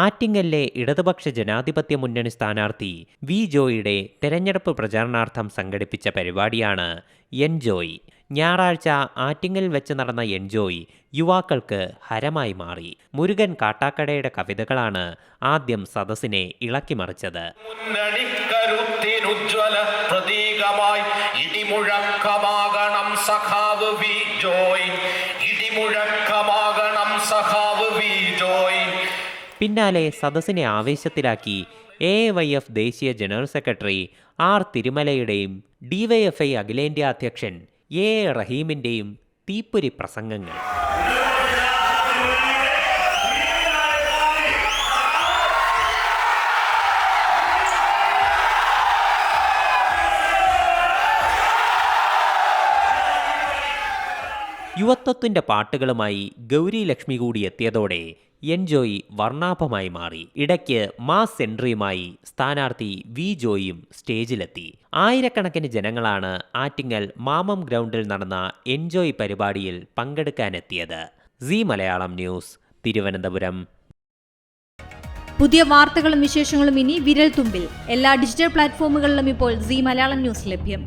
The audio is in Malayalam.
ആറ്റിങ്ങലിലെ ഇടതുപക്ഷ ജനാധിപത്യ മുന്നണി സ്ഥാനാർത്ഥി വി ജോയിയുടെ തെരഞ്ഞെടുപ്പ് പ്രചാരണാർത്ഥം സംഘടിപ്പിച്ച പരിപാടിയാണ് എൻജോയ്. ഞായറാഴ്ച ആറ്റിങ്ങലിൽ വെച്ച് നടന്ന എൻജോയ് യുവാക്കൾക്ക് ഹരമായി മാറി. മുരുകൻ കാട്ടാക്കടയുടെ കവിതകളാണ് ആദ്യം സദസ്സിനെ ഇളക്കിമറിച്ചത്. പിന്നാലെ സദസ്സിനെ ആവേശത്തിലാക്കി AYF ദേശീയ ജനറൽ സെക്രട്ടറി ആർ തിരുമലയുടെയും DYFI അഖിലേന്ത്യാ അധ്യക്ഷൻ A റഹീമിന്റെയും തീപ്പൊരി പ്രസംഗങ്ങൾ. യുവത്വത്തിന്റെ പാട്ടുകളുമായി ഗൗരി ലക്ഷ്മി കൂടി എത്തിയതോടെ എൻജോയ് വർണ്ണാഭമായി മാറി. ഇടയ്ക്ക് മാസ് എൻട്രിയുമായി സ്ഥാനാർത്ഥി വി ജോയും സ്റ്റേജിലെത്തി. ആയിരക്കണക്കിന് ജനങ്ങളാണ് ആറ്റിങ്ങൽ മാമം ഗ്രൗണ്ടിൽ നടന്ന എൻജോയ് പരിപാടിയിൽ പങ്കെടുക്കാനെത്തിയത്. Zee Malayalam news, Thiruvananthapuram. പുതിയ വാർത്തകളും വിശേഷങ്ങളും ഇനി വിരൽ തുമ്പിൽ. എല്ലാ ഡിജിറ്റൽ പ്ലാറ്റ്ഫോമുകളിലും ഇപ്പോൾ സി മലയാളം ന്യൂസ് ലഭ്യം.